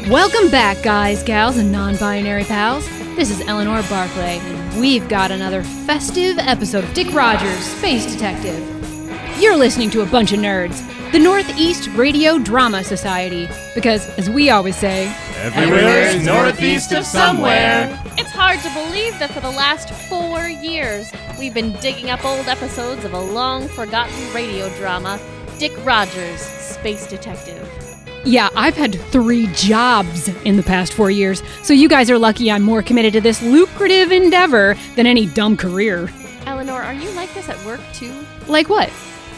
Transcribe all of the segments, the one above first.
Welcome back, guys, gals, and non-binary pals. This is Eleanor Barclay, and we've got another festive episode of Dick Rogers, Space Detective. You're listening to a bunch of nerds, the Northeast Radio Drama Society, because, as we always say, everywhere is northeast of somewhere. It's hard to believe that for the last 4 years, we've been digging up old episodes of a long-forgotten radio drama, Dick Rogers, Space Detective. Yeah, I've had 3 jobs in the past 4 years, so you guys are lucky I'm more committed to this lucrative endeavor than any dumb career. Eleanor, are you like this at work, too? Like what?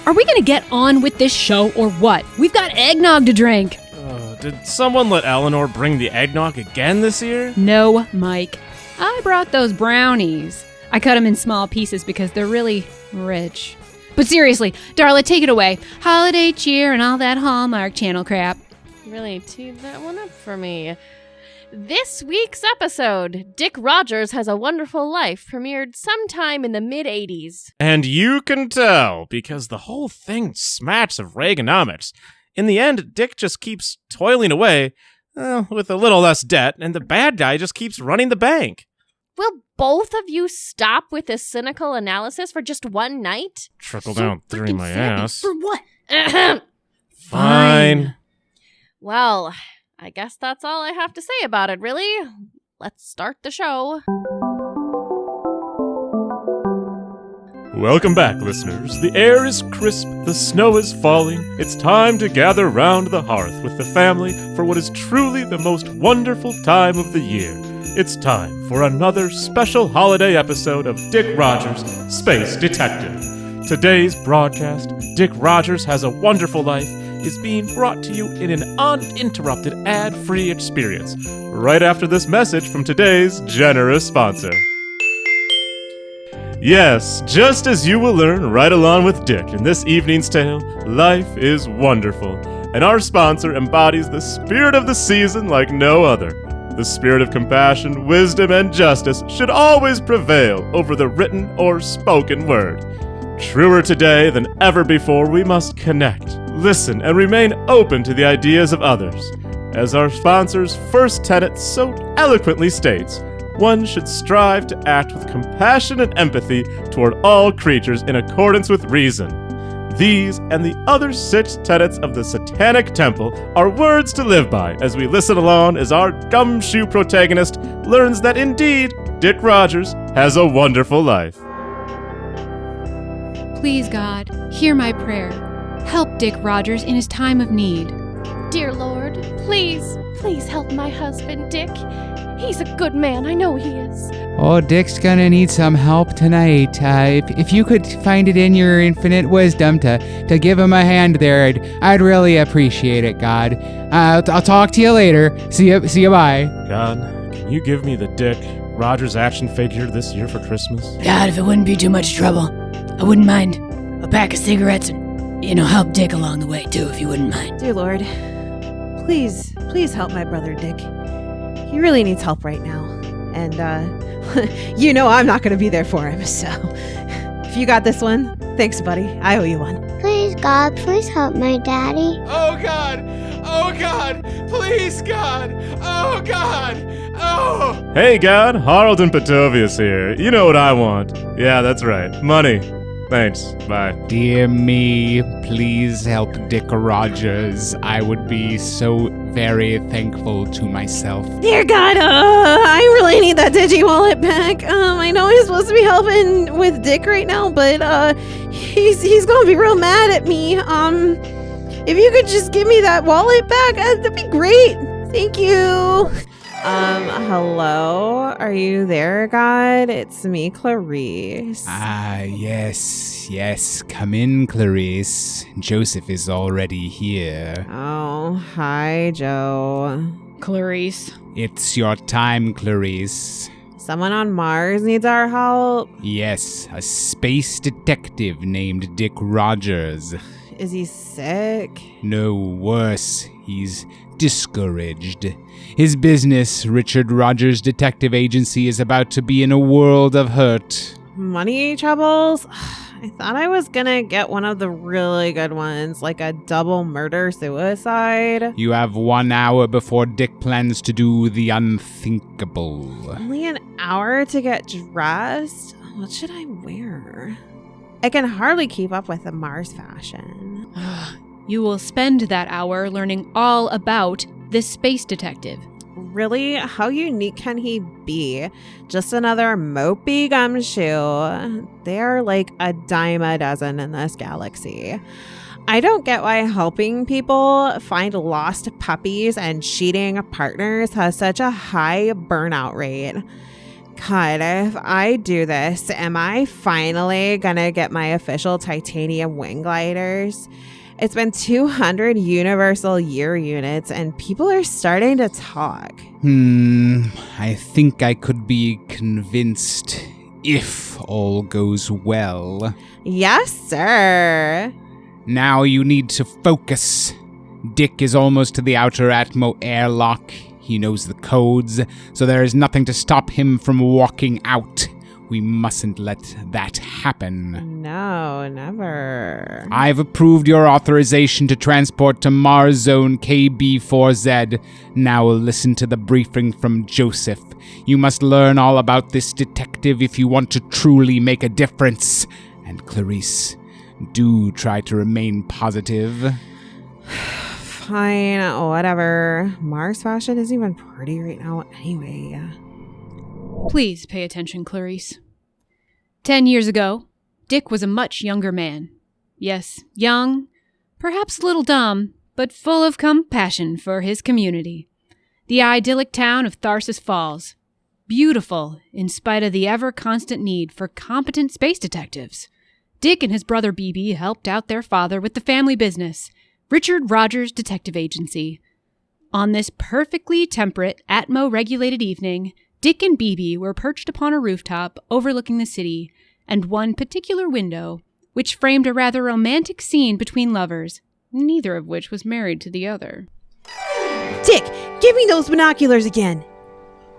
Are we gonna get on with this show or what? We've got eggnog to drink. Did someone let Eleanor bring the eggnog again this year? No, Mike. I brought those brownies. I cut them in small pieces because they're really rich. But seriously, Darla, take it away. Holiday cheer and all that Hallmark Channel crap. Really teed that one up for me. This week's episode, Dick Rogers Has a Wonderful Life, premiered sometime in the mid-'80s. And you can tell, because the whole thing smacks of Reaganomics. In the end, Dick just keeps toiling away, with a little less debt, and the bad guy just keeps running the bank. Will both of you stop with this cynical analysis for just one night? Trickle down through my ass. For what? Fine. Well, I guess that's all I have to say about it, really. Let's start the show. Welcome back, listeners. The air is crisp, the snow is falling. It's time to gather round the hearth with the family for what is truly the most wonderful time of the year. It's time for another special holiday episode of Dick Rogers, Space Detective. Today's broadcast, Dick Rogers Has a Wonderful Life, is being brought to you in an uninterrupted ad-free experience, right after this message from today's generous sponsor. Yes, just as you will learn right along with Dick in this evening's tale, life is wonderful, and our sponsor embodies the spirit of the season like no other. The spirit of compassion, wisdom, and justice should always prevail over the written or spoken word. Truer today than ever before, we must connect, listen, and remain open to the ideas of others. As our sponsor's first tenet so eloquently states, one should strive to act with compassion and empathy toward all creatures in accordance with reason. These and the other 6 tenets of the Satanic Temple are words to live by as we listen along as our gumshoe protagonist learns that indeed Dick Rogers has a wonderful life. Please, God, hear my prayer. Help Dick Rogers in his time of need. Dear Lord, please help my husband, Dick. He's a good man, I know he is. Oh, Dick's gonna need some help tonight. If you could find it in your infinite wisdom to give him a hand there, I'd really appreciate it, God. I'll talk to you later. See you, bye. God, can you give me the Dick Rogers action figure this year for Christmas? God, if it wouldn't be too much trouble, I wouldn't mind a pack of cigarettes and, help Dick along the way, too, if you wouldn't mind. Dear Lord, please help my brother Dick. He really needs help right now. And, I'm not going to be there for him, so if you got this one, thanks, buddy. I owe you one. Please, God, please help my daddy. Oh, God! Oh, God! Please, God! Oh, God! Oh! Hey, God, Harold and Petovius here. You know what I want. Yeah, that's right. Money. Thanks. Bye. Dear me, please help Dick Rogers. I would be so very thankful to myself. Dear God, I really need that digi wallet back. I know he's supposed to be helping with Dick right now, but he's gonna be real mad at me. If you could just give me that wallet back, that'd be great. Thank you. Hello? Are you there, God? It's me, Clarice. Yes. Come in, Clarice. Joseph is already here. Oh, hi, Joe. Clarice. It's your time, Clarice. Someone on Mars needs our help? Yes, a space detective named Dick Rogers. Is he sick? No, worse. He's discouraged. His business, Richard Rogers Detective Agency, is about to be in a world of hurt. Money troubles? I thought I was gonna get one of the really good ones, like a double murder-suicide. You have 1 hour before Dick plans to do the unthinkable. Only an hour to get dressed? What should I wear? I can hardly keep up with the Mars fashion. You will spend that hour learning all about this space detective. Really? How unique can he be? Just another mopey gumshoe. They're like a dime a dozen in this galaxy. I don't get why helping people find lost puppies and cheating partners has such a high burnout rate. God, if I do this, am I finally gonna get my official titanium wing gliders? It's been 200 universal year units and people are starting to talk. I think I could be convinced if all goes well. Yes, sir. Now you need to focus. Dick is almost to the outer Atmo airlock. He knows the codes, so there is nothing to stop him from walking out. We mustn't let that happen. No, never. I've approved your authorization to transport to Mars Zone KB4Z. Now listen to the briefing from Joseph. You must learn all about this detective if you want to truly make a difference. And Clarice, do try to remain positive. Fine, whatever. Mars fashion isn't even pretty right now anyway. Please pay attention, Clarice. 10 years ago, Dick was a much younger man. Yes, young, perhaps a little dumb, but full of compassion for his community. The idyllic town of Tharsis Falls. Beautiful, in spite of the ever-constant need for competent space detectives. Dick and his brother BB helped out their father with the family business, Richard Rogers Detective Agency. On this perfectly temperate, Atmo-regulated evening, Dick and BB were perched upon a rooftop overlooking the city, and one particular window, which framed a rather romantic scene between lovers, neither of which was married to the other. Dick, give me those binoculars again.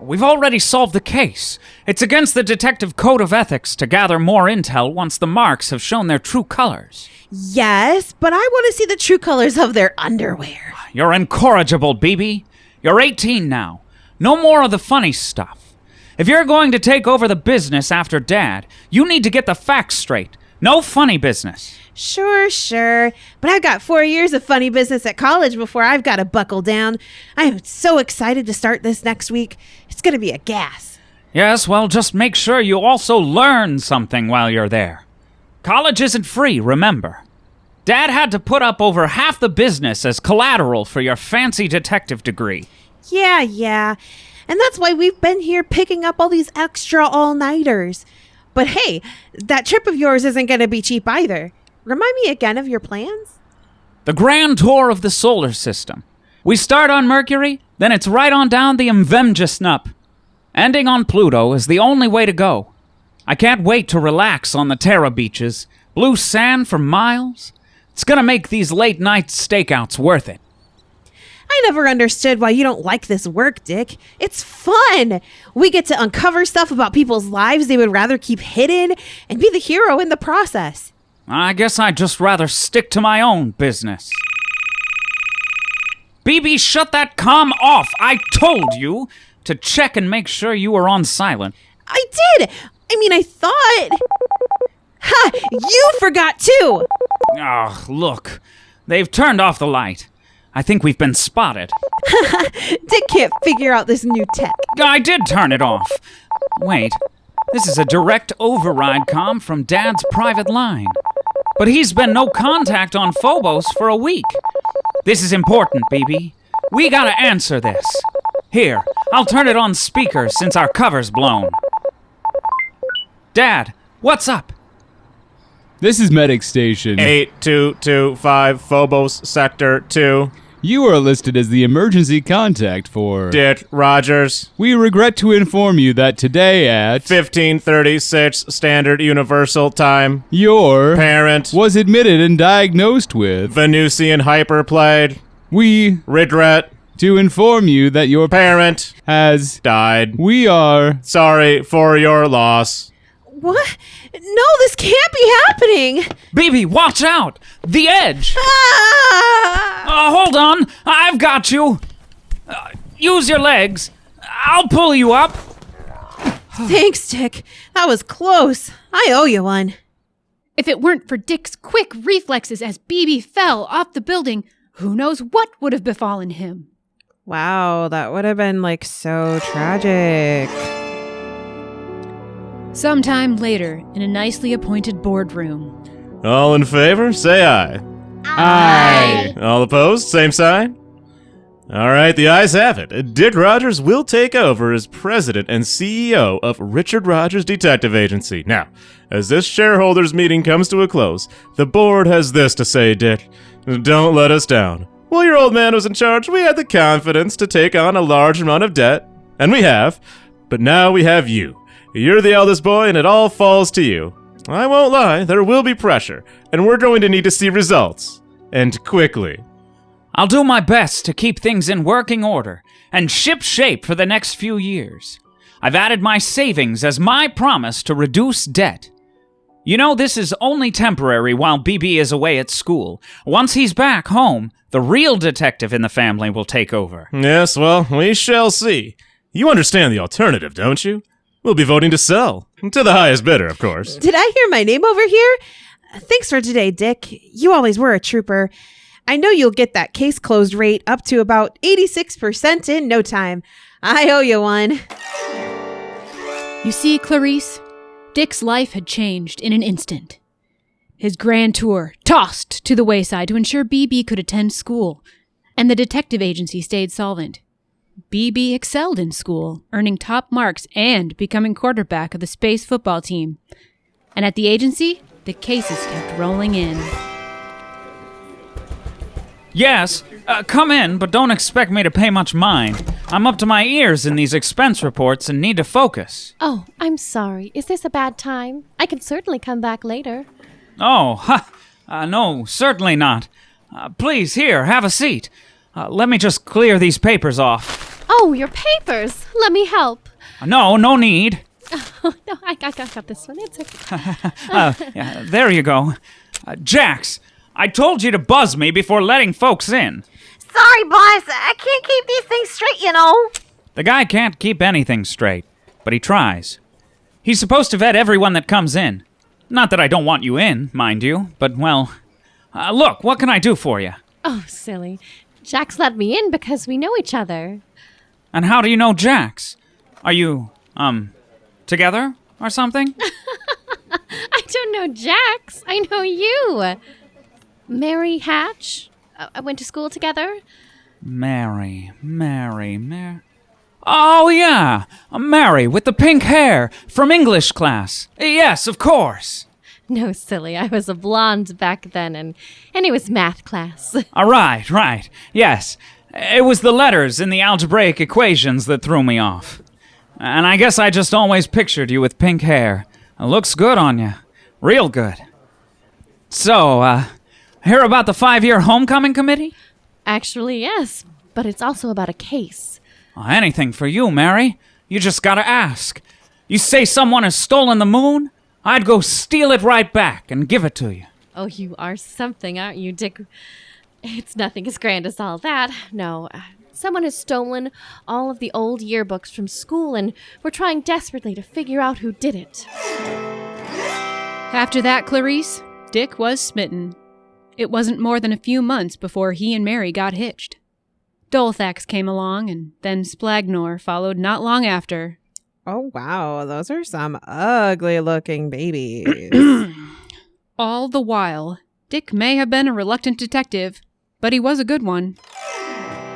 We've already solved the case. It's against the Detective Code of Ethics to gather more intel once the marks have shown their true colors. Yes, but I want to see the true colors of their underwear. You're incorrigible, BB. You're 18 now. No more of the funny stuff. If you're going to take over the business after Dad, you need to get the facts straight. No funny business. Sure. But I've got 4 years of funny business at college before I've got to buckle down. I am so excited to start this next week. It's going to be a gas. Yes, well, just make sure you also learn something while you're there. College isn't free, remember. Dad had to put up over half the business as collateral for your fancy detective degree. Yeah. And that's why we've been here picking up all these extra all-nighters. But hey, that trip of yours isn't going to be cheap either. Remind me again of your plans? The grand tour of the solar system. We start on Mercury, then it's right on down the Mvemjasnup. Ending on Pluto is the only way to go. I can't wait to relax on the Terra beaches. Blue sand for miles. It's gonna make these late-night stakeouts worth it. I never understood why you don't like this work, Dick. It's fun. We get to uncover stuff about people's lives they would rather keep hidden and be the hero in the process. I guess I'd just rather stick to my own business. BB, shut that comm off! I told you to check and make sure you were on silent. I did! I thought... Ha! You forgot too! Oh, look. They've turned off the light. I think we've been spotted. Dick can't figure out this new tech. I did turn it off. Wait, this is a direct override comm from Dad's private line. But he's been no contact on Phobos for a week. This is important, BB. We gotta answer this. Here, I'll turn it on speaker since our cover's blown. Dad, what's up? This is Medic Station. 8225 Phobos Sector 2. You are listed as the emergency contact for... Dick Rogers. We regret to inform you that today at... 1536 Standard Universal Time. Your... Parent. Was admitted and diagnosed with... Venusian hyperplane. We... Regret. To inform you that your... Parent. Has... Died. We are... Sorry for your loss. What? No, this can't be happening! BB, watch out! The edge! Ah! Hold on! I've got you! Use your legs. I'll pull you up. Thanks, Dick. That was close. I owe you one. If it weren't for Dick's quick reflexes as BB fell off the building, who knows what would have befallen him. Wow, that would have been so tragic. Sometime later, in a nicely appointed boardroom. All in favor, say aye. Aye. All opposed, same sign. All right, the ayes have it. Dick Rogers will take over as president and CEO of Richard Rogers Detective Agency. Now, as this shareholders meeting comes to a close, the board has this to say, Dick. Don't let us down. While your old man was in charge, we had the confidence to take on a large amount of debt, and we have. But now we have you. You're the eldest boy, and it all falls to you. I won't lie, there will be pressure, and we're going to need to see results. And quickly. I'll do my best to keep things in working order and ship shape for the next few years. I've added my savings as my promise to reduce debt. You know, this is only temporary while BB is away at school. Once he's back home, the real detective in the family will take over. Yes, well, we shall see. You understand the alternative, don't you? We'll be voting to sell. To the highest bidder, of course. Did I hear my name over here? Thanks for today, Dick. You always were a trooper. I know you'll get that case closed rate up to about 86% in no time. I owe you one. You see, Clarice, Dick's life had changed in an instant. His grand tour tossed to the wayside to ensure BB could attend school, and the detective agency stayed solvent. BB excelled in school, earning top marks and becoming quarterback of the space football team. And at the agency, the cases kept rolling in. Yes, come in, but don't expect me to pay much mind. I'm up to my ears in these expense reports and need to focus. Oh, I'm sorry. Is this a bad time? I can certainly come back later. Oh, no, certainly not. Please, here, have a seat. Let me just clear these papers off. Oh, your papers. Let me help. No need. Oh, no, I got this one. It's okay. Yeah, there you go. Jax, I told you to buzz me before letting folks in. Sorry, boss. I can't keep these things straight, you know. The guy can't keep anything straight, but he tries. He's supposed to vet everyone that comes in. Not that I don't want you in, mind you, but, well, look, what can I do for you? Oh, silly. Jax let me in because we know each other. And how do you know Jax? Are you, together or something? I don't know Jax. I know you. Mary Hatch? I went to school together. Mary. Oh, yeah, Mary with the pink hair from English class. Yes, of course. No, silly. I was a blonde back then, and it was math class. Right. Yes. It was the letters in the algebraic equations that threw me off. And I guess I just always pictured you with pink hair. It looks good on you. Real good. So, hear about the 5-year homecoming committee? Actually, yes, but it's also about a case. Anything for you, Mary. You just gotta ask. You say someone has stolen the moon? I'd go steal it right back and give it to you. Oh, you are something, aren't you, Dick? It's nothing as grand as all that. No, someone has stolen all of the old yearbooks from school, and we're trying desperately to figure out who did it. After that, Clarice, Dick was smitten. It wasn't more than a few months before he and Mary got hitched. Dolthax came along, and then Splagnor followed not long after. Oh, wow. Those are some ugly-looking babies. All the while, Dick may have been a reluctant detective, but he was a good one.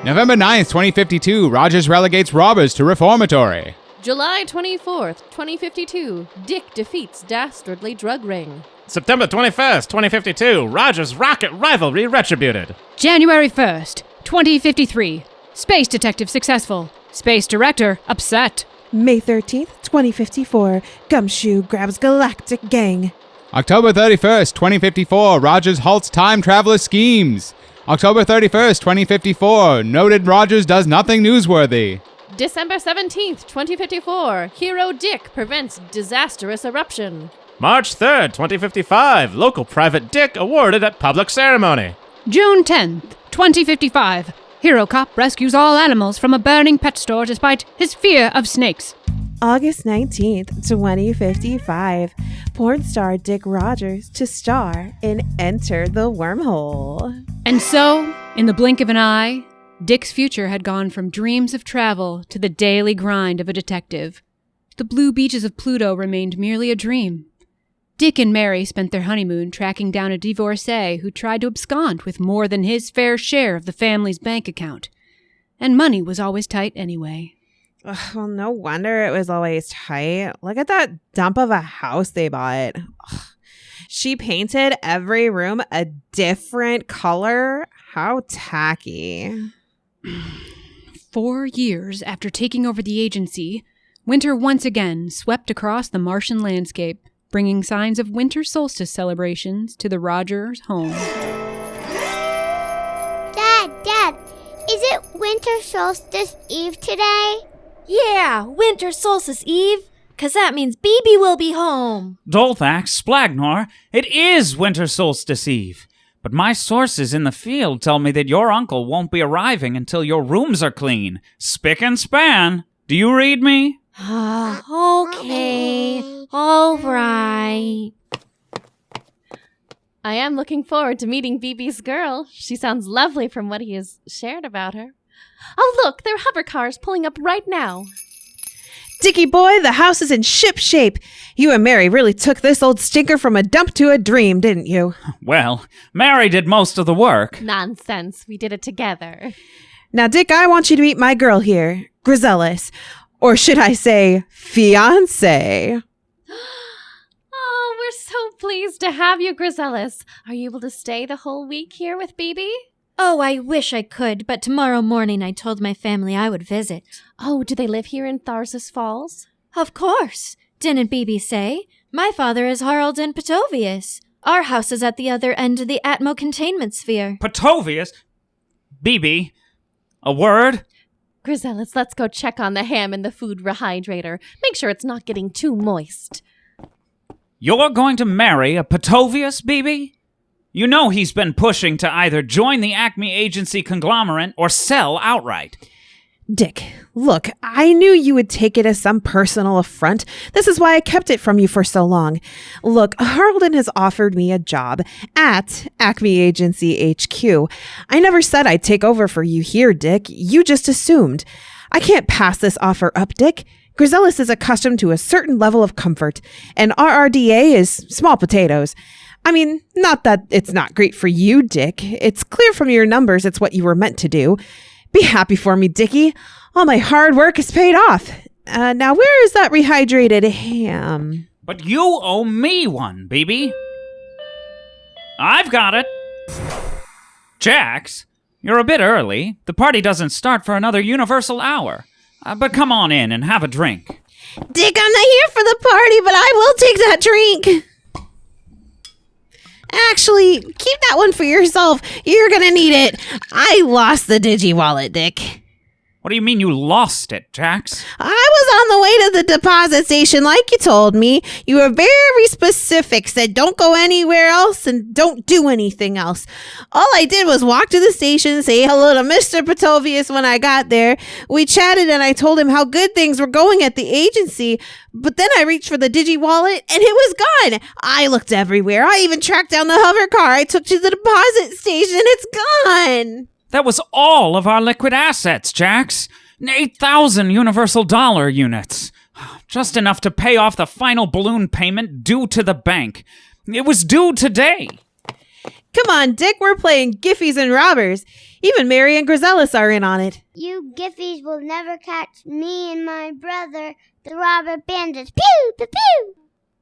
November 9th, 2052, Rogers relegates robbers to reformatory. July 24th, 2052, Dick defeats dastardly drug ring. September 21st, 2052, Rogers Rocket rivalry retributed. January 1st, 2053, Space Detective successful. Space Director upset. May 13th, 2054, Gumshoe grabs Galactic Gang. October 31st, 2054, Rogers halts time traveler schemes. October 31st, 2054, noted Rogers does nothing newsworthy. December 17th, 2054, Hero Dick prevents disastrous eruption. March 3rd, 2055, local private dick awarded at public ceremony. June 10th, 2055. Hero cop rescues all animals from a burning pet store despite his fear of snakes. August 19th, 2055, porn star Dick Rogers to star in Enter the Wormhole. And so, in the blink of an eye, Dick's future had gone from dreams of travel to the daily grind of a detective. The blue beaches of Pluto remained merely a dream. Dick and Mary spent their honeymoon tracking down a divorcee who tried to abscond with more than his fair share of the family's bank account. And money was always tight anyway. Ugh, well, no wonder it was always tight. Look at that dump of a house they bought. Ugh. She painted every room a different color. How tacky. 4 years after taking over the agency, winter once again swept across the Martian landscape, bringing signs of winter solstice celebrations to the Rogers home. Dad, is it winter solstice eve today? Yeah, winter solstice eve, 'cause that means BB will be home. Dolthax, Splagnor, it is winter solstice eve. But my sources in the field tell me that your uncle won't be arriving until your rooms are clean. Spick and span. Do you read me? Okay, all right. I am looking forward to meeting BB's girl. She sounds lovely from what he has shared about her. Oh, look, there are hover cars pulling up right now. Dickie boy, the house is in ship shape. You and Mary really took this old stinker from a dump to a dream, didn't you? Well, Mary did most of the work. Nonsense. We did it together. Now, Dick, I want you to meet my girl here, Grisellis. Or should I say, fiancé? Oh, we're so pleased to have you, Grisellis. Are you able to stay the whole week here with BB? Oh, I wish I could, but tomorrow morning I told my family I would visit. Oh, do they live here in Tharsis Falls? Of course. Didn't BB say? My father is Haraldin Petovius. Our house is at the other end of the Atmo containment sphere. Petovius? BB? A word? Grisellis, let's go check on the ham in the food rehydrator. Make sure it's not getting too moist. You're going to marry a Petovius, BB? You know he's been pushing to either join the Acme Agency conglomerate or sell outright. Dick, look, I knew you would take it as some personal affront. This is why I kept it from you for so long. Look, Haraldin has offered me a job at Acme Agency HQ. I never said I'd take over for you here, Dick. You just assumed. I can't pass this offer up, Dick. Grisellis is accustomed to a certain level of comfort, and RRDA is small potatoes. I mean, not that it's not great for you, Dick. It's clear from your numbers it's what you were meant to do. Be happy for me, Dickie. All my hard work is paid off. Now, where is that rehydrated ham? But you owe me one, BB. I've got it. Jax, you're a bit early. The party doesn't start for another universal hour. But come on in and have a drink. Dick, I'm not here for the party, but I will take that drink. Actually, keep that one for yourself. You're gonna need it. I lost the digi wallet, Dick. What do you mean you lost it, Jax? I was on the way to the deposit station like you told me. You were very specific, said don't go anywhere else and don't do anything else. All I did was walk to the station, say hello to Mr. Petovius when I got there. We chatted and I told him how good things were going at the agency. But then I reached for the digi wallet and it was gone. I looked everywhere. I even tracked down the hover car I took to the deposit station. It's gone. That was all of our liquid assets, Jax. 8,000 universal dollar units. Just enough to pay off the final balloon payment due to the bank. It was due today. Come on, Dick, we're playing Giffies and Robbers. Even Mary and Grisellis are in on it. You Giffies will never catch me and my brother, the robber bandits. Pew, pew, pew.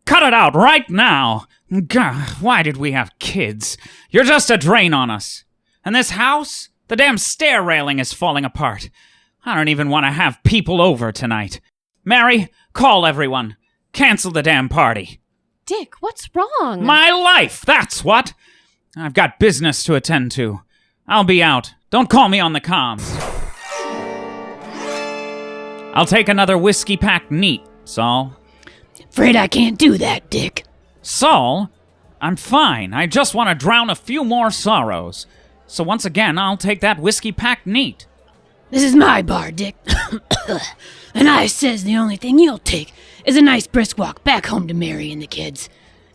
Cut it out right now. God, why did we have kids? You're just a drain on us. And this house? The damn stair railing is falling apart. I don't even want to have people over tonight. Mary, call everyone. Cancel the damn party. Dick, what's wrong? My life, that's what. I've got business to attend to. I'll be out. Don't call me on the comms. I'll take another whiskey pack neat, Saul. Afraid I can't do that, Dick. Saul, I'm fine. I just want to drown a few more sorrows. So once again, I'll take that whiskey packed neat. This is my bar, Dick. And I says the only thing you'll take is a nice brisk walk back home to Mary and the kids.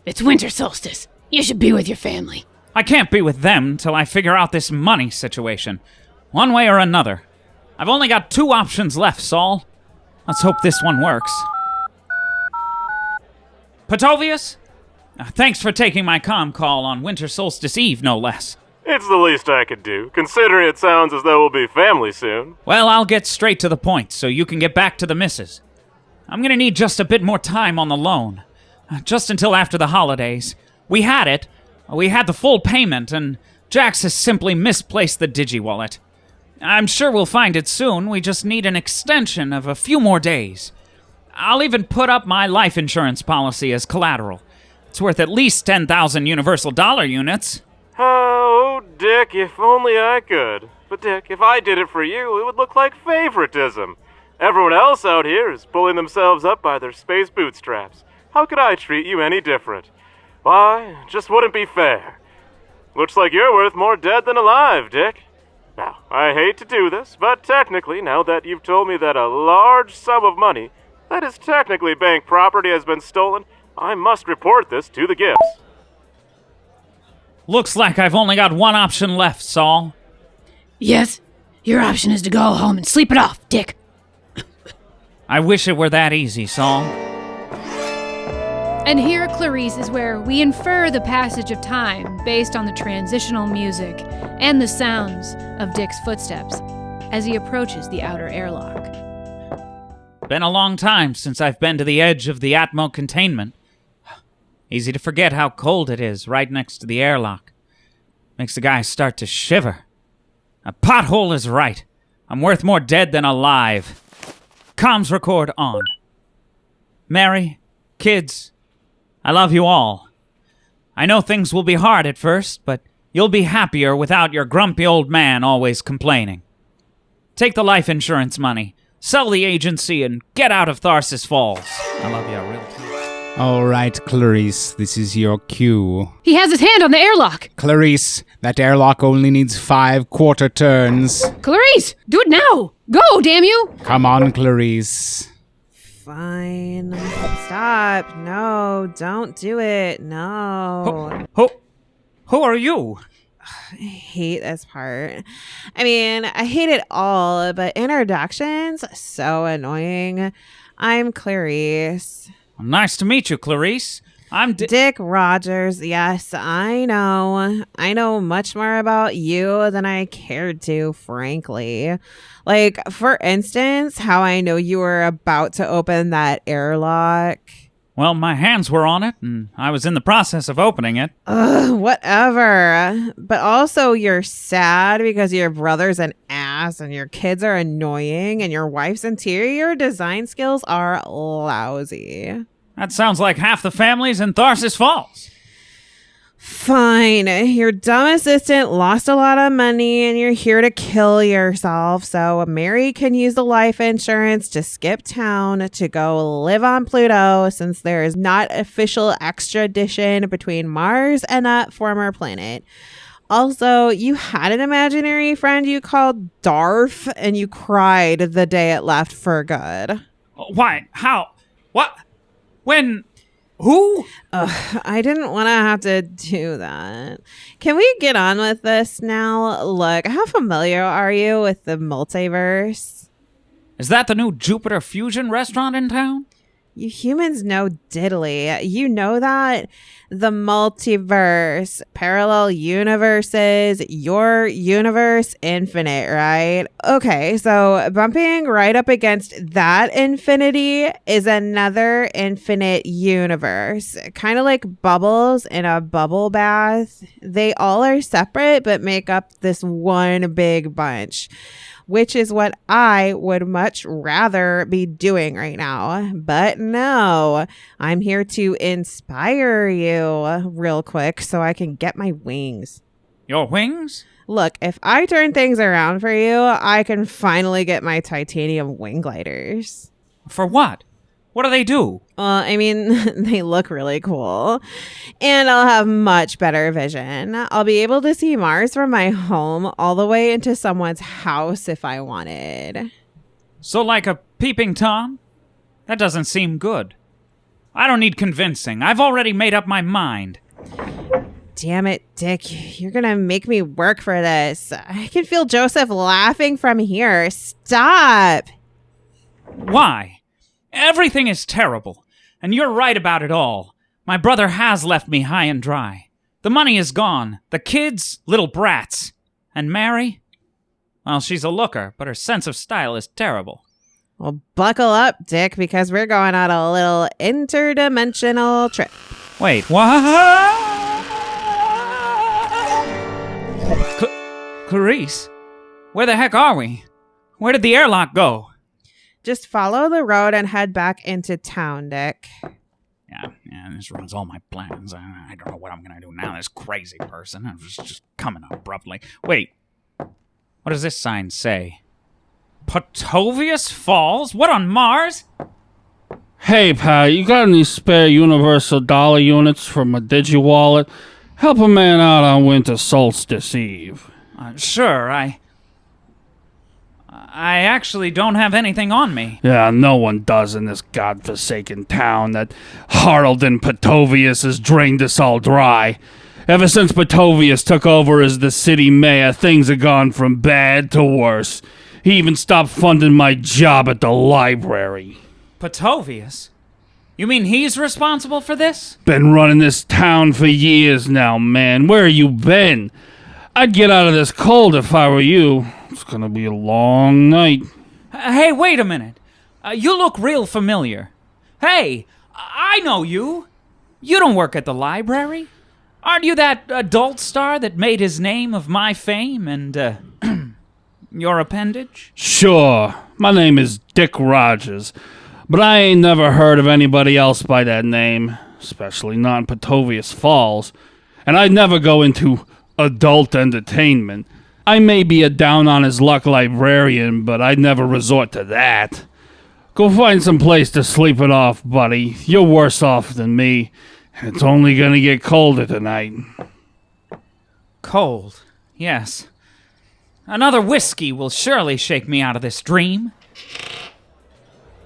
It's winter solstice. You should be with your family. I can't be with them till I figure out this money situation. One way or another. I've only got 2 options left, Saul. Let's hope this one works. Petovius? Thanks for taking my comm call on Winter Solstice Eve, no less. It's the least I could do, considering it sounds as though we'll be family soon. Well, I'll get straight to the point so you can get back to the missus. I'm gonna need just a bit more time on the loan. Just until after the holidays. We had it. We had the full payment, and Jax has simply misplaced the digi-wallet. I'm sure we'll find it soon. We just need an extension of a few more days. I'll even put up my life insurance policy as collateral. It's worth at least 10,000 Universal Dollar units. Oh, Dick, if only I could. But Dick, if I did it for you, it would look like favoritism. Everyone else out here is pulling themselves up by their space bootstraps. How could I treat you any different? Why, it just wouldn't be fair. Looks like you're worth more dead than alive, Dick. Now, I hate to do this, but technically, now that you've told me that a large sum of money that is technically bank property has been stolen, I must report this to the gifts. Looks like I've only got one option left, Saul. Yes, your option is to go home and sleep it off, Dick. I wish it were that easy, Saul. And here, Clarice, is where we infer the passage of time based on the transitional music and the sounds of Dick's footsteps as he approaches the outer airlock. Been a long time since I've been to the edge of the Atmo containment. Easy to forget how cold it is right next to the airlock. Makes the guy start to shiver. A pothole is right. I'm worth more dead than alive. Comms record on. Mary, kids, I love you all. I know things will be hard at first, but you'll be happier without your grumpy old man always complaining. Take the life insurance money, sell the agency, and get out of Tharsis Falls. I love you real time. All right, Clarice, this is your cue. He has his hand on the airlock! Clarice, that airlock only needs 5 quarter turns. Clarice, do it now! Go, damn you! Come on, Clarice. Fine. Stop. No, don't do it. No. Who are you? I hate this part. I mean, I hate it all, but introductions, so annoying. I'm Clarice. Nice to meet you, Clarice. I'm Dick Rogers. Yes, I know. I know much more about you than I cared to, frankly. Like, for instance, how I know you were about to open that airlock. Well, my hands were on it, and I was in the process of opening it. Ugh, whatever. But also, you're sad because your brother's an ass, and your kids are annoying, and your wife's interior design skills are lousy. That sounds like half the families in Tharsis Falls. Fine. Your dumb assistant lost a lot of money and you're here to kill yourself. So Mary can use the life insurance to skip town to go live on Pluto since there is not official extradition between Mars and that former planet. Also, you had an imaginary friend you called Darth and you cried the day it left for good. Why? How? What? When? Who? I didn't want to have to do that. Can we get on with this now? Look, how familiar are you with the multiverse? Is that the new Jupiter Fusion restaurant in town? You humans know diddly. You know that? The multiverse, parallel universes, your universe, infinite, right? Okay, so bumping right up against that infinity is another infinite universe. Kind of like bubbles in a bubble bath. They all are separate but make up this one big bunch, which is what I would much rather be doing right now. But no, I'm here to inspire you real quick so I can get my wings. Your wings? Look, if I turn things around for you, I can finally get my titanium wing gliders. For what? What do they do? Well, I mean, they look really cool. And I'll have much better vision. I'll be able to see Mars from my home all the way into someone's house if I wanted. So like a peeping Tom? That doesn't seem good. I don't need convincing. I've already made up my mind. Damn it, Dick. You're gonna make me work for this. I can feel Joseph laughing from here. Stop. Why? Everything is terrible, and you're right about it all. My brother has left me high and dry. The money is gone. The kids, little brats. And Mary? Well, she's a looker, but her sense of style is terrible. Well, buckle up, Dick, because we're going on a little interdimensional trip. Wait, what? Clarice? Where the heck are we? Where did the airlock go? Just follow the road and head back into town, Dick. Yeah, this ruins all my plans. I don't know what I'm gonna do now. This crazy person is just coming up abruptly. Wait, what does this sign say? Patovius Falls? What on Mars? Hey, pal, you got any spare universal dollar units from a digi-wallet? Help a man out on winter solstice eve. Sure, I actually don't have anything on me. Yeah, no one does in this godforsaken town. That Harold and Patovius has drained us all dry. Ever since Patovius took over as the city mayor, things have gone from bad to worse. He even stopped funding my job at the library. Patovius? You mean he's responsible for this? Been running this town for years now, man. Where you been? I'd get out of this cold if I were you. It's gonna be a long night. Hey, wait a minute. You look real familiar. Hey, I know you. You don't work at the library. Aren't you that adult star that made his name of my fame and, your appendage? Sure. My name is Dick Rogers, but I ain't never heard of anybody else by that name, especially not in Patovius Falls. And I'd never go into adult entertainment. I may be a down-on-his-luck librarian, but I'd never resort to that. Go find some place to sleep it off, buddy. You're worse off than me, and it's only gonna get colder tonight. Cold, yes. Another whiskey will surely shake me out of this dream.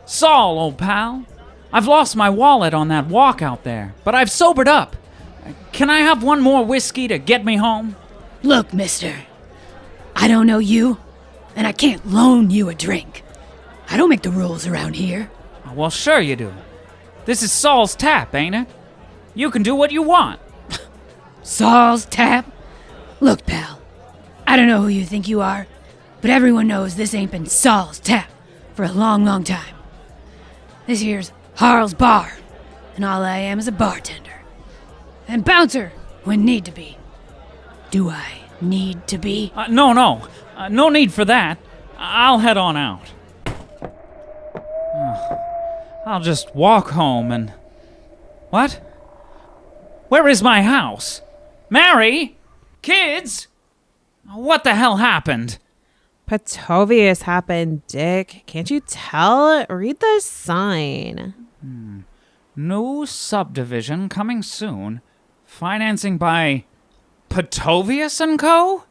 Saul, old pal, I've lost my wallet on that walk out there, but I've sobered up. Can I have one more whiskey to get me home? Look, mister, I don't know you, and I can't loan you a drink. I don't make the rules around here. Well, sure you do. This is Saul's Tap, ain't it? You can do what you want. Saul's Tap? Look, pal, I don't know who you think you are, but everyone knows this ain't been Saul's Tap for a long, long time. This here's Harl's Bar, and all I am is a bartender. And bouncer when need to be. Do I need to be? No. No need for that. I'll head on out. I'll just walk home and... What? Where is my house? Mary? Kids? What the hell happened? Patovius happened, Dick. Can't you tell? Read the sign. New subdivision coming soon. Financing by Patovius & Co.?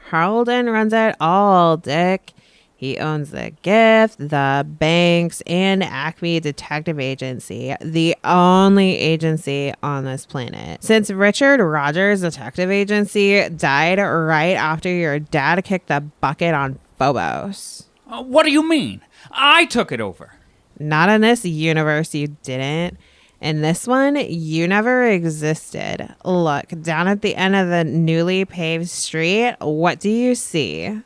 Harlden runs it all, Dick. He owns the gift, the banks, and Acme Detective Agency, the only agency on this planet. Since Richard Rogers' detective agency died right after your dad kicked the bucket on Phobos. What do you mean? I took it over. Not in this universe, you didn't. In this one, you never existed. Look, down at the end of the newly paved street, what do you see?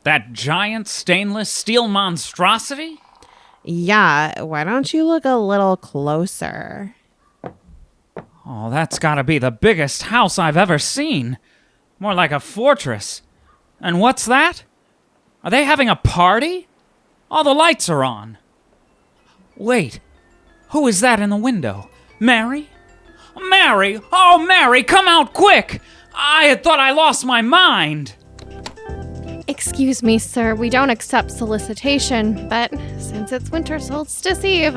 That giant stainless steel monstrosity? Yeah, why don't you look a little closer? Oh, that's gotta be the biggest house I've ever seen. More like a fortress. And what's that? Are they having a party? All the lights are on. Wait. Who is that in the window? Mary? Mary! Oh, Mary, come out quick! I had thought I lost my mind. Excuse me, sir, we don't accept solicitation, but since it's winter solstice eve,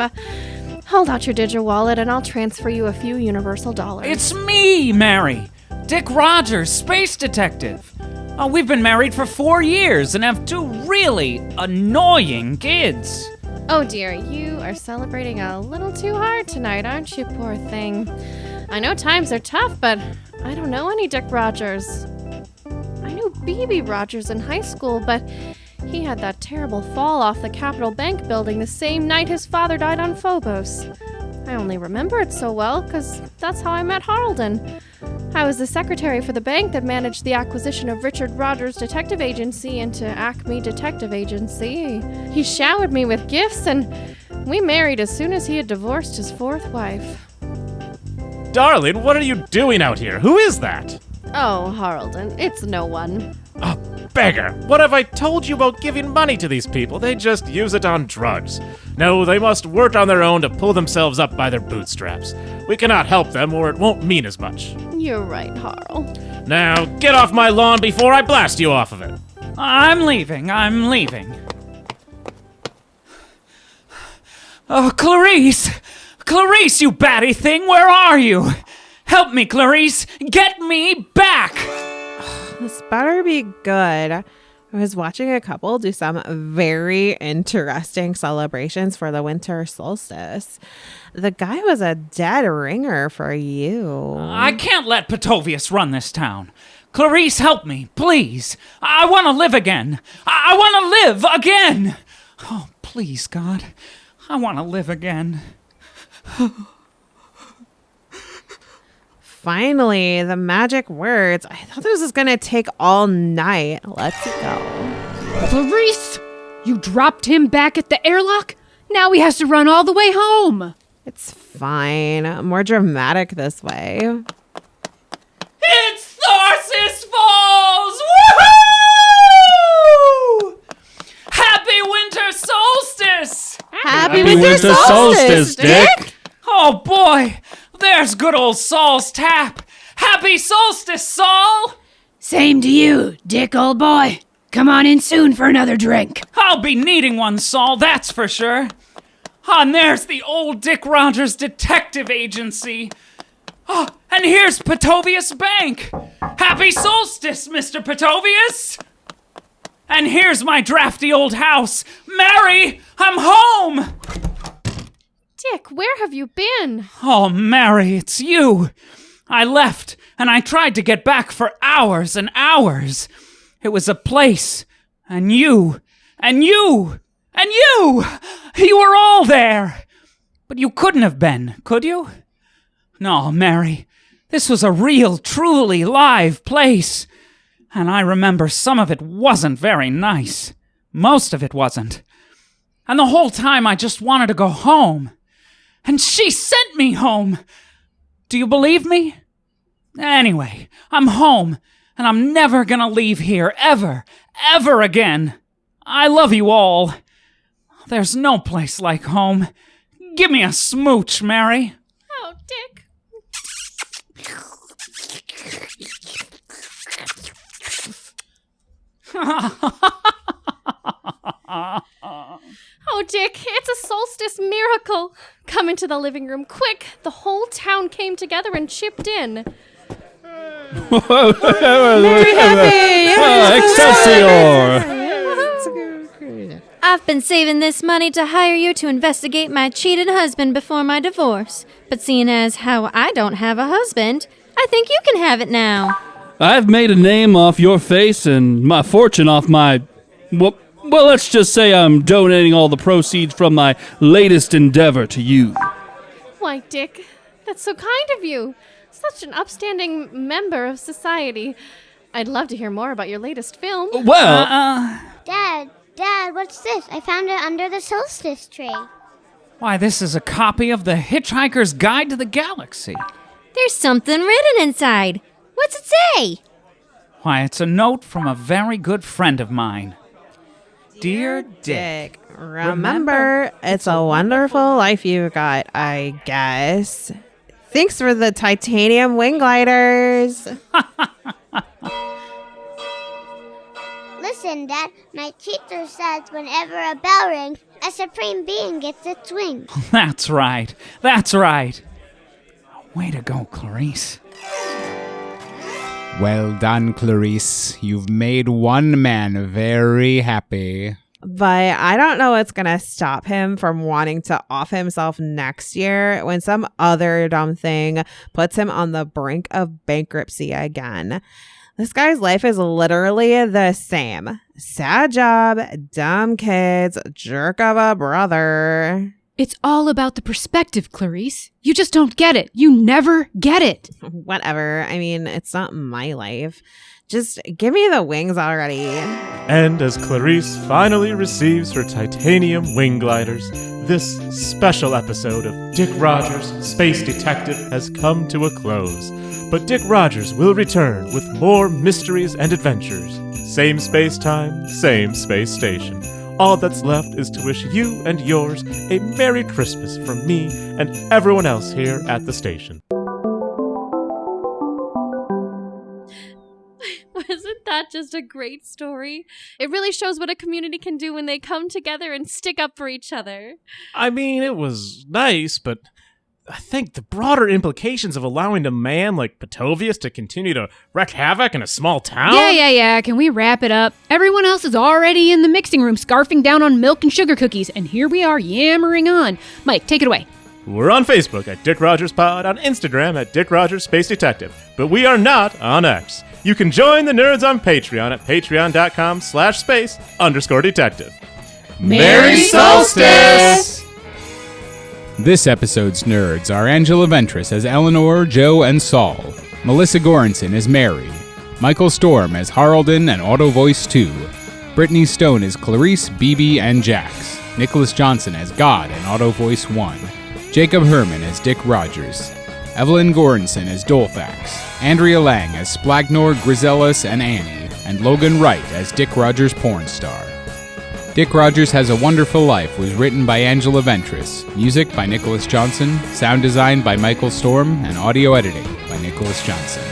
Hold out your DigiWallet and I'll transfer you a few universal dollars. It's me, Mary. Dick Rogers, space detective. Oh, we've been married for 4 years and have 2 really annoying kids. Oh dear, you are celebrating a little too hard tonight, aren't you, poor thing? I know times are tough, but I don't know any Dick Rogers. I knew B.B. Rogers in high school, but he had that terrible fall off the Capitol Bank building the same night his father died on Phobos. I only remember it so well because that's how I met Harlden. I was the secretary for the bank that managed the acquisition of Richard Rogers' detective agency into Acme Detective Agency. He showered me with gifts, and we married as soon as he had divorced his 4th wife. Darling, what are you doing out here? Who is that? Oh, Harlden, it's no one. A beggar! What have I told you about giving money to these people? They just use it on drugs. No, they must work on their own to pull themselves up by their bootstraps. We cannot help them, or it won't mean as much. You're right, Harl. Now, get off my lawn before I blast you off of it. I'm leaving. Oh, Clarice! Clarice, you batty thing, where are you? Help me, Clarice! Get me back! This better be good. I was watching a couple do some very interesting celebrations for the winter solstice. The guy was a dead ringer for you. I can't let Petovius run this town. Clarice, help me, please. I want to live again. I want to live again. Oh, please, God. I want to live again. Finally, the magic words. I thought this was going to take all night. Let's go. Clarice, you dropped him back at the airlock? Now he has to run all the way home. It's fine. More dramatic this way. It's Tharsis Falls! Woohoo! Happy winter solstice! Happy winter solstice, Dick! Oh boy, there's good old Saul's tap. Happy solstice, Saul! Same to you, Dick, old boy. Come on in soon for another drink. I'll be needing one, Saul, that's for sure. Oh, and there's the old Dick Rogers Detective Agency. Oh, and here's Petovius Bank. Happy solstice, Mr. Petovius! And here's my drafty old house. Mary, I'm home! Dick, where have you been? Oh, Mary, it's you. I left, and I tried to get back for hours and hours. It was a place, and you, and you, and you! You were all there! But you couldn't have been, could you? No, Mary, this was a real, truly live place. And I remember some of it wasn't very nice. Most of it wasn't. And the whole time I just wanted to go home. And she sent me home! Do you believe me? Anyway, I'm home, and I'm never gonna leave here, ever again. I love you all. There's no place like home. Give me a smooch, Mary. Oh, Dick. Oh, Dick, it's a solstice miracle. Come into the living room, quick. The whole town came together and chipped in. Very happy! Excelsior! I've been saving this money to hire you to investigate my cheated husband before my divorce. But seeing as how I don't have a husband, I think you can have it now. I've made a name off your face and my fortune off my... Well, let's just say I'm donating all the proceeds from my latest endeavor to you. Why, Dick, that's so kind of you. Such an upstanding member of society. I'd love to hear more about your latest film. Well... Dad, what's this? I found it under the solstice tree. Why, this is a copy of The Hitchhiker's Guide to the Galaxy. There's something written inside. What's it say? Why, it's a note from a very good friend of mine. Dear Dick, remember, it's a wonderful life you got, I guess. Thanks for the titanium wing gliders. Listen, Dad, my teacher says whenever a bell rings, A supreme being gets its wings. That's right. That's right. Way to go, Clarice. Well done, Clarice. You've made one man very happy. But I don't know what's going to stop him from wanting to off himself next year when some other dumb thing puts him on the brink of bankruptcy again. This guy's life is literally the same. Sad job, dumb kids, jerk of a brother. It's all about the perspective, Clarice. You just don't get it. You never get it. Whatever. I mean, it's not my life. Just give me the wings already. And as Clarice finally receives her titanium wing gliders, this special episode of Dick Rogers, Space Detective, has come to a close. But Dick Rogers will return with more mysteries and adventures. Same space-time, same space station. All that's left is to wish you and yours a Merry Christmas from me and everyone else here at the station. Wasn't that just a great story? It really shows what a community can do when they come together and stick up for each other. I mean, it was nice, but I think the broader implications of allowing a man like Petovius to continue to wreak havoc in a small town? Yeah. Can we wrap it up? Everyone else is already in the mixing room scarfing down on milk and sugar cookies, and here we are yammering on. Mike, take it away. We're on Facebook at Dick Rogers Pod, on Instagram at Dick Rogers Space Detective, but we are not on X. You can join the nerds on Patreon at patreon.com/space_detective. Merry Solstice! This episode's nerds are Angela Ventris as Eleanor, Joe, and Saul, Melissa Goranson as Mary, Michael Storm as Harlden and Auto Voice 2, Brittany Stone as Clarice, BB, and Jax, Nicholas Johnson as God and Auto Voice 1, Jacob Herman as Dick Rogers, Evelyn Goranson as Dolphax, Andrea Lang as Splagnor, Grisellas, and Annie, and Logan Wright as Dick Rogers Porn Star. Dick Rogers Has a Wonderful Life was written by Angela Ventris, music by Nicholas Johnson, sound design by Michael Storm, and audio editing by Nicholas Johnson.